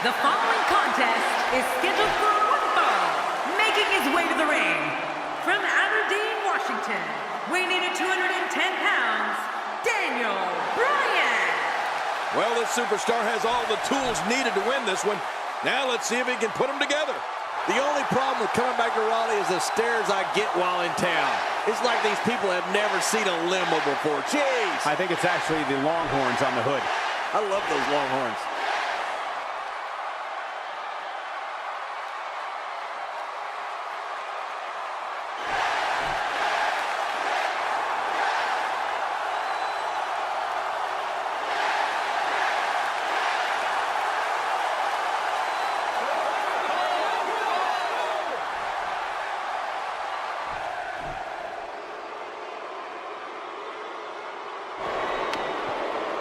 The following contest is scheduled for one fall, making his way to the ring. From Aberdeen, Washington, weighing in at 210 pounds, Daniel Bryan. Well, this superstar has all the tools needed to win this one. Now let's see if he can put them together. The only problem with coming back to Raleigh is the stares I get while in town. It's like these people have never seen a limo before. Jeez! I think it's actually the Longhorns on the hood. I love those Longhorns.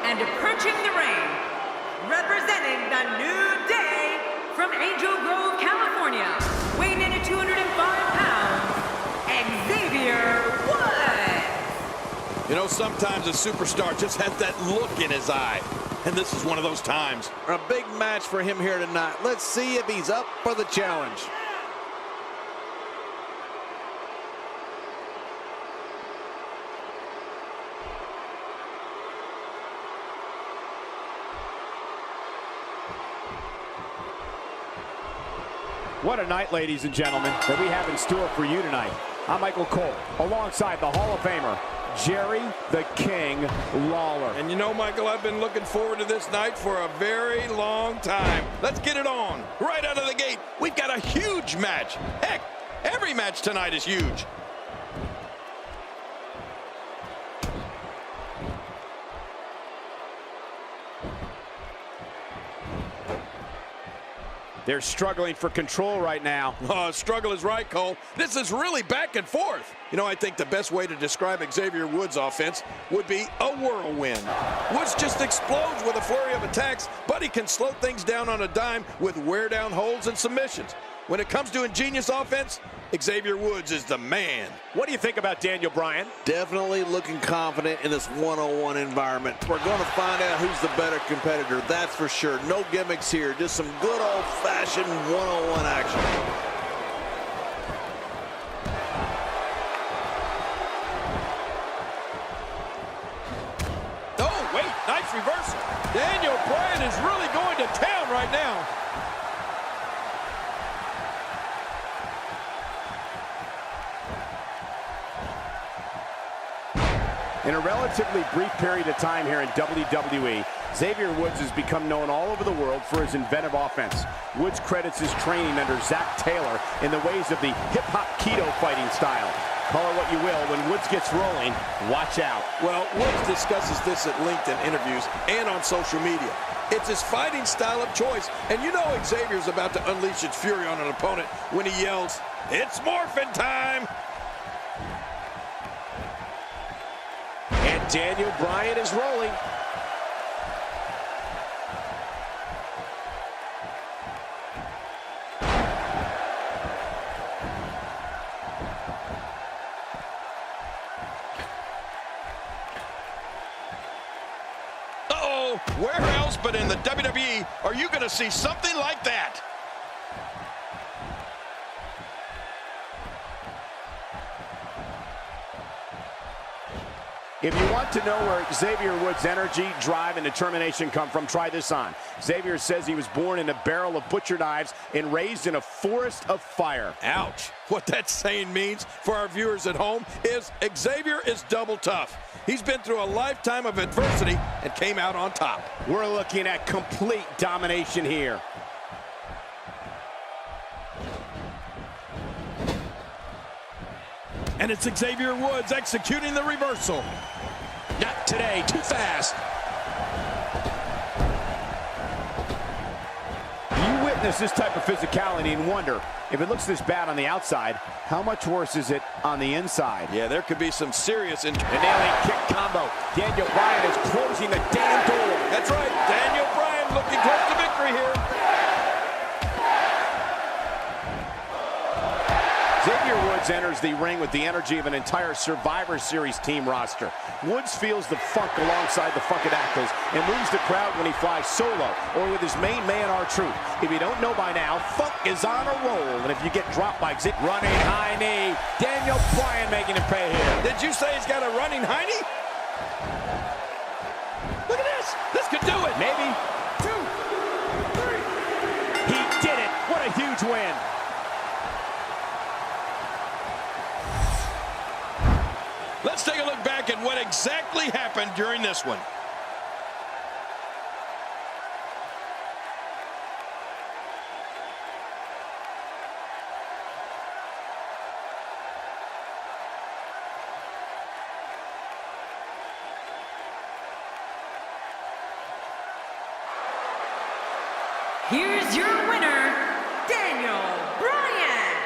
And approaching the ring, representing the New Day from Angel Grove, California, weighing in at 205 pounds, Xavier Woods. You know, sometimes a superstar just has that look in his eye. And this is one of those times. A big match for him here tonight. Let's see if he's up for the challenge. What a night, ladies and gentlemen, that we have in store for you tonight. I'm Michael Cole, alongside the Hall of Famer, Jerry the King Lawler. And you know, Michael, I've been looking forward to this night for a very long time. Let's get it on. Right out of the gate, we've got a huge match. Heck, every match tonight is huge. They're struggling for control right now. Oh, struggle is right, Cole. This is really back and forth. You know, I think the best way to describe Xavier Woods' offense would be a whirlwind. Woods just explodes with a flurry of attacks, but he can slow things down on a dime with wear-down holds and submissions. When it comes to ingenious offense, Xavier Woods is the man. What do you think about Daniel Bryan? Definitely looking confident in this one-on-one environment. We're going to find out who's the better competitor, that's for sure. No gimmicks here, just some good old-fashioned one-on-one action. Oh, wait, nice reversal. Daniel Bryan is really going to town right now. In a relatively brief period of time here in WWE, Xavier Woods has become known all over the world for his inventive offense. Woods credits his training under Zach Taylor in the ways of the hip-hop keto fighting style. Call it what you will, when Woods gets rolling, watch out. Well, Woods discusses this at length in interviews and on social media. It's his fighting style of choice, and you know Xavier's about to unleash its fury on an opponent when he yells, "It's morphin' time!" And Daniel Bryan is rolling. Uh-oh, where else but in the WWE are you going to see something like that? If you want to know where Xavier Woods' energy, drive, and determination come from, try this on. Xavier says he was born in a barrel of butcher knives and raised in a forest of fire. Ouch. What that saying means for our viewers at home is Xavier is double tough. He's been through a lifetime of adversity and came out on top. We're looking at complete domination here. And it's Xavier Woods executing the reversal. Not today, too fast. You witness this type of physicality and wonder, if it looks this bad on the outside, how much worse is it on the inside? Yeah, there could be some serious The nailing kick combo. Daniel Bryan is closing the damn door. That's right, Daniel Bryan looking close to victory here. Xavier Woods Woods enters the ring with the energy of an entire Survivor Series team roster. Woods feels the funk alongside the Funkadactyls and moves the crowd when he flies solo or with his main man, R-Truth. If you don't know by now, Funk is on a roll, and if you get dropped by Zig, running high knee, Daniel Bryan making him pay here. Did you say he's got a running high knee? Look at this. This could do it. Maybe. 2, 3. He did it. What a huge win. Let's take a look back at what exactly happened during this one. Here's your winner, Daniel Bryan.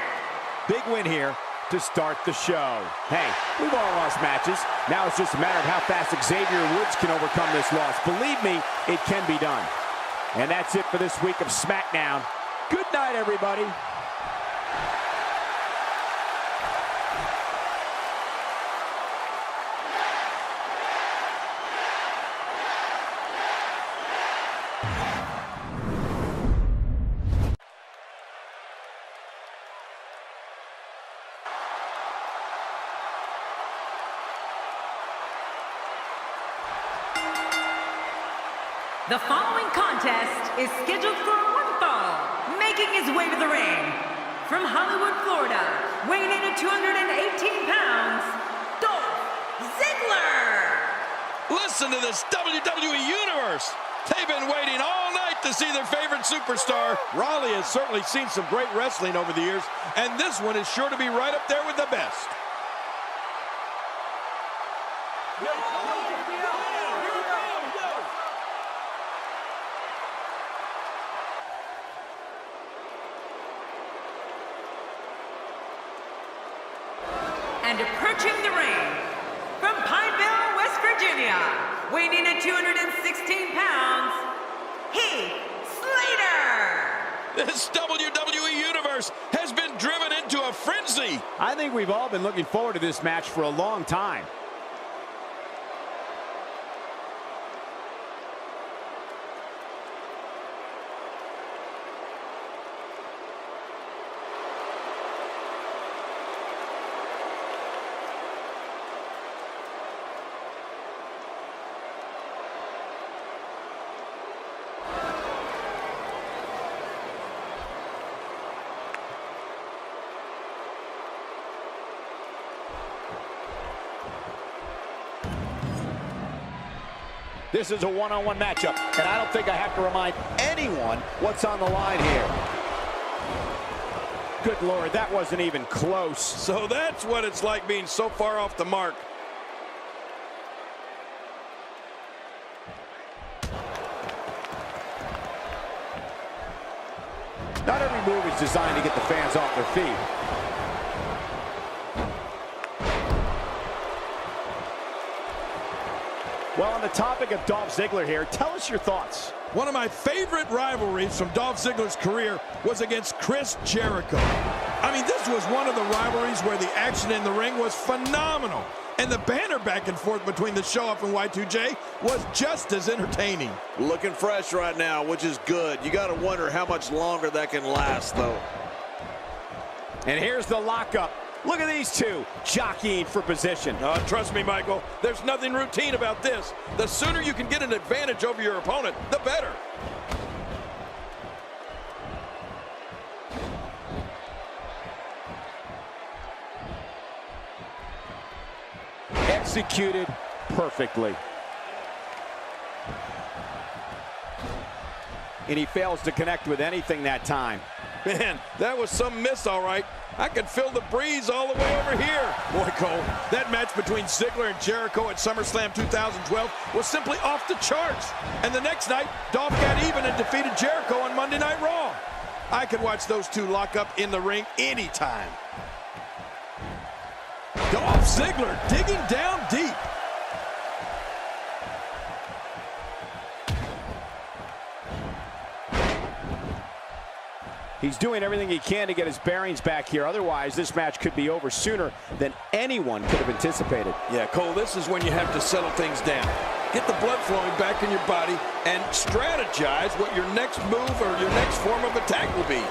Big win here to start the show. Hey, we've all lost matches. Now it's just a matter of how fast Xavier Woods can overcome this loss. Believe me, it can be done. And that's it for this week of SmackDown. Good night, everybody. The following contest is scheduled for one fall. Making his way to the ring, from Hollywood, Florida, weighing in at 218 pounds, Dolph Ziggler. Listen to this WWE Universe. They've been waiting all night to see their favorite superstar. Raleigh has certainly seen some great wrestling over the years, and this one is sure to be right up there with the best. And approaching the ring, from Pineville, West Virginia, weighing in at 216 pounds, Heath Slater. This WWE Universe has been driven into a frenzy. I think we've all been looking forward to this match for a long time. This is a one-on-one matchup, and I don't think I have to remind anyone what's on the line here. Good Lord, that wasn't even close. So that's what it's like being so far off the mark. Not every move is designed to get the fans off their feet. Well, on the topic of Dolph Ziggler here, tell us your thoughts. One of my favorite rivalries from Dolph Ziggler's career was against Chris Jericho. I mean, this was one of the rivalries where the action in the ring was phenomenal. And the banter back and forth between the Show-Off and Y2J was just as entertaining. Looking fresh right now, which is good. You got to wonder how much longer that can last, though. And here's the lockup. Look at these two jockeying for position. Trust me, Michael, there's nothing routine about this. The sooner you can get an advantage over your opponent, the better. Executed perfectly. And he fails to connect with anything that time. Man, that was some miss, all right. I could feel the breeze all the way over here. Boy, Cole, that match between Ziggler and Jericho at SummerSlam 2012 was simply off the charts. And the next night, Dolph got even and defeated Jericho on Monday Night Raw. I could watch those two lock up in the ring anytime. Dolph Ziggler digging down deep. He's doing everything he can to get his bearings back here. Otherwise, this match could be over sooner than anyone could have anticipated. Yeah, Cole, this is when you have to settle things down. Get the blood flowing back in your body and strategize what your next move or your next form of attack will be.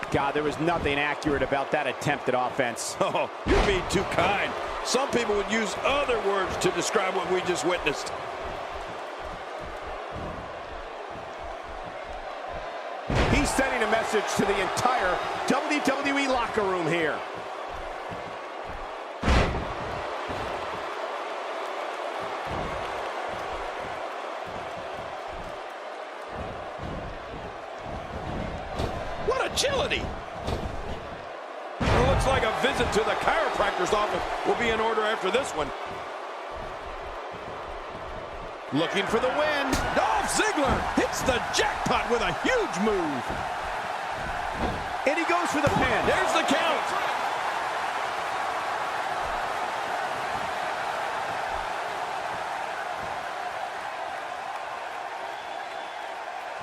God, there was nothing accurate about that attempt at offense. Oh, you're being too kind. Some people would use other words to describe what we just witnessed. He's sending a message to the entire WWE locker room here. What agility! It looks like a visit to the chiropractor's office will be in order after this one. Looking for the win. Dolph Ziggler hits the jackpot with a huge move. And he goes for the pin. There's the count.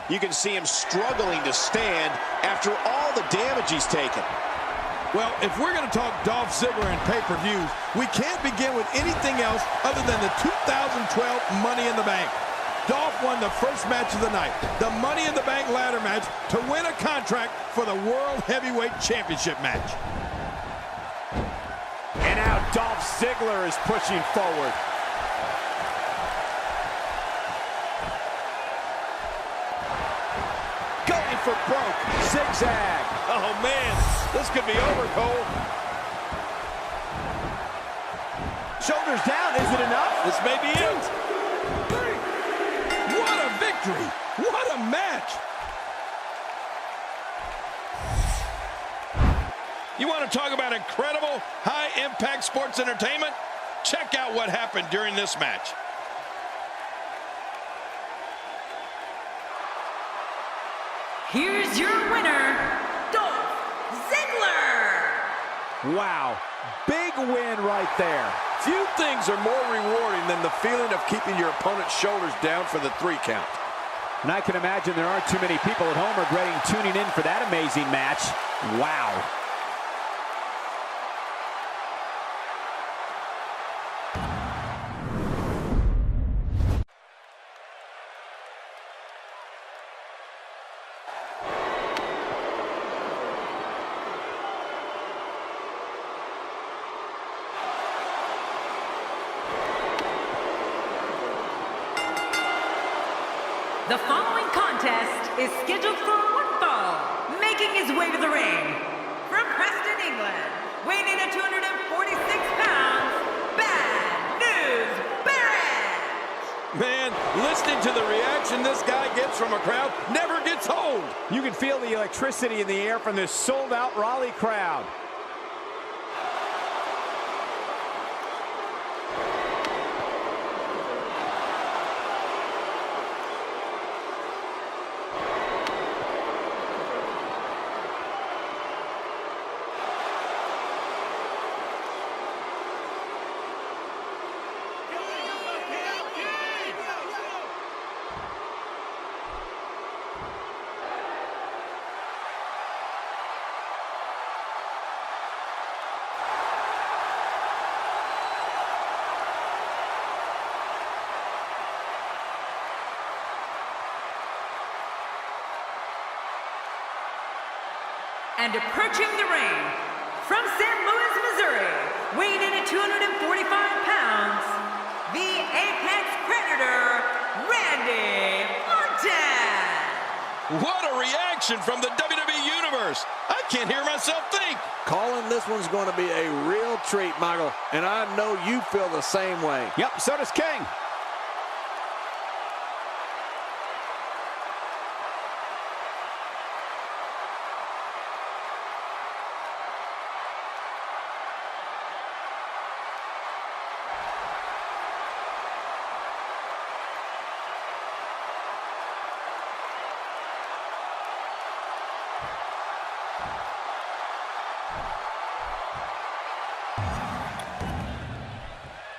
You can see him struggling to stand after all the damage he's taken. Well, if we're going to talk Dolph Ziggler and pay-per-views, we can't begin with anything else other than the 2012 Money in the Bank. Dolph won the first match of the night, the Money in the Bank ladder match, to win a contract for the World Heavyweight Championship match. And now Dolph Ziggler is pushing forward. Going for broke. Zigzag. Oh, man, this could be over, Cole. Shoulders down, is it enough? This may be it. What a victory! What a match! You want to talk about incredible, high-impact sports entertainment? Check out what happened during this match. Here's your winner, Dolph Ziggler! Wow, big win right there. Few things are more rewarding than the feeling of keeping your opponent's shoulders down for the 3 count. And I can imagine there aren't too many people at home regretting tuning in for that amazing match. Wow. The following contest is scheduled for one fall, making his way to the ring. From Preston, England, weighing in at 246 pounds, Bad News Barrett! Man, listening to the reaction this guy gets from a crowd never gets old. You can feel the electricity in the air from this sold-out Raleigh crowd. And approaching the ring, from St. Louis, Missouri, weighing in at 245 pounds, the Apex Predator, Randy Orton! What a reaction from the WWE Universe. I can't hear myself think. Colin, this one's going to be a real treat, Michael, and I know you feel the same way. Yep, so does King.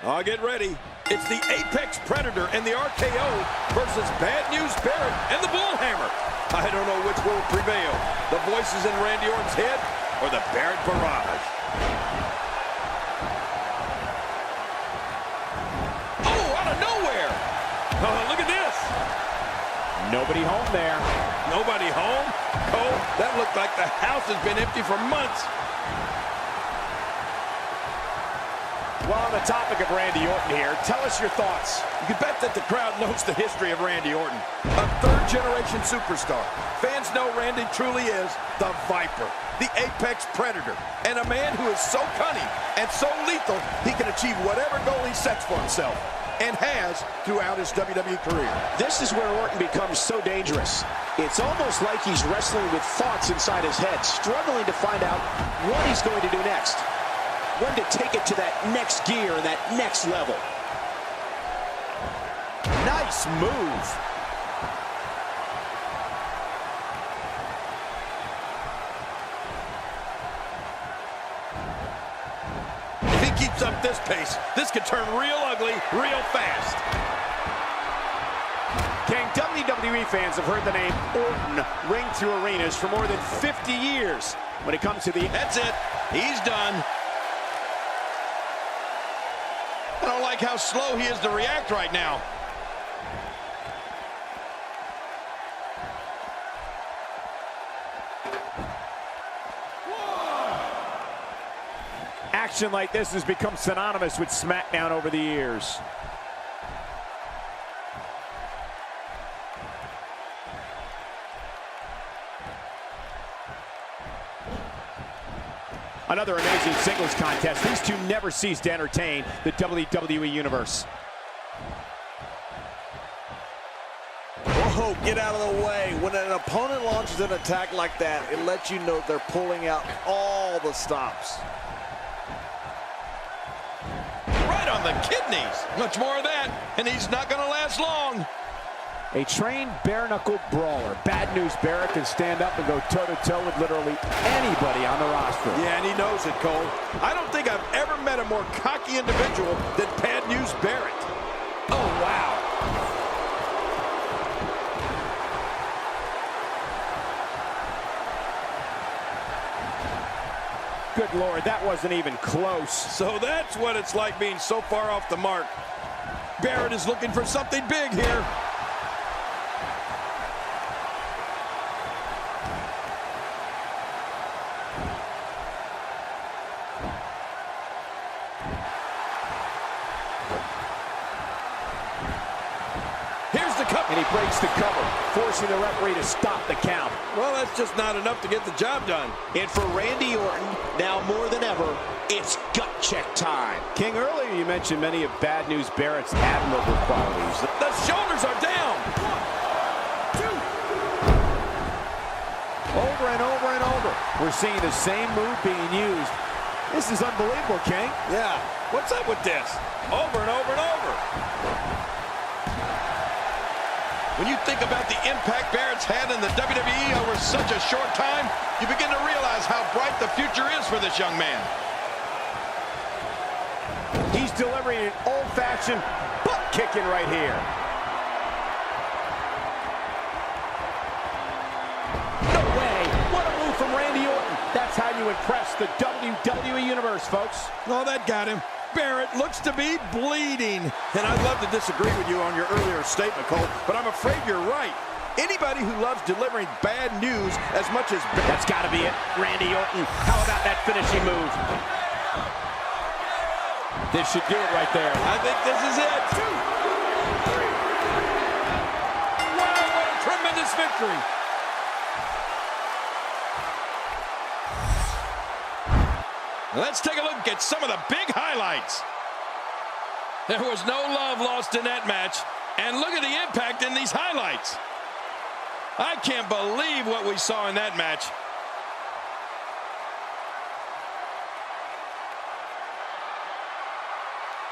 I'll get ready. It's the Apex Predator and the RKO versus Bad News Barrett and the Bullhammer. I don't know which will prevail, the voices in Randy Orton's head or the Barrett barrage. Oh, out of nowhere! Oh, look at this! Nobody home there. Nobody home? Cole, that looked like the house has been empty for months. Well, on the topic of Randy Orton here, tell us your thoughts. You can bet that the crowd knows the history of Randy Orton. A third-generation superstar. Fans know Randy truly is the Viper, the Apex Predator, and a man who is so cunning and so lethal, he can achieve whatever goal he sets for himself, and has throughout his WWE career. This is where Orton becomes so dangerous. It's almost like he's wrestling with thoughts inside his head, struggling to find out what he's going to do next. When to take it to that next gear, that next level. Nice move. If he keeps up this pace, this could turn real ugly real fast. King, WWE fans have heard the name Orton ring through arenas for more than 50 years. When it comes to the... That's it. He's done. I don't like how slow he is to react right now. Action like this has become synonymous with SmackDown over the years. Another amazing singles contest. These two never cease to entertain the WWE Universe. Whoa, get out of the way. When an opponent launches an attack like that, it lets you know they're pulling out all the stops. Right on the kidneys. Much more of that, and he's not going to last long. A trained bare-knuckle brawler. Bad News Barrett can stand up and go toe-to-toe with literally anybody on the roster. Yeah, and he knows it, Cole. I don't think I've ever met a more cocky individual than Bad News Barrett. Oh, wow. Good Lord, that wasn't even close. So that's what it's like being so far off the mark. Barrett is looking for something big here. Here's the cover. And he breaks the cover, forcing the referee to stop the count. Well, that's just not enough to get the job done. And for Randy Orton, now more than ever, it's gut check time. King, earlier you mentioned many of Bad News Barrett's admirable qualities. The shoulders are down. 1, 2. Over and over and over. We're seeing the same move being used. This is unbelievable, King. Yeah, what's up with this? Over and over and over. When you think about the impact Barrett's had in the WWE over such a short time, you begin to realize how bright the future is for this young man. He's delivering an old-fashioned butt kicking right here. No way! What a move from Randy Orton. That's how you impress the WWE Universe, folks. Oh, that got him. Barrett looks to be bleeding. And I'd love to disagree with you on your earlier statement, Cole, but I'm afraid you're right. Anybody who loves delivering bad news as much as... That's got to be it, Randy Orton. How about that finishing move? This should do it right there. I think this is it. 2, 3. Wow, what a tremendous victory. Let's take a look at some of the big highlights. There was no love lost in that match. And look at the impact in these highlights. I can't believe what we saw in that match.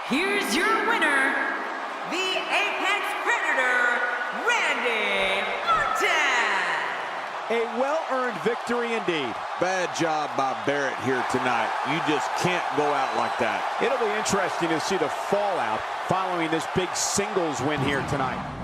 Here's your winner, the Apex Predator, Randy Orton. A well-earned victory. victory indeed. Bad job by Barrett here tonight. You just can't go out like that. It'll be interesting to see the fallout following this big singles win here tonight.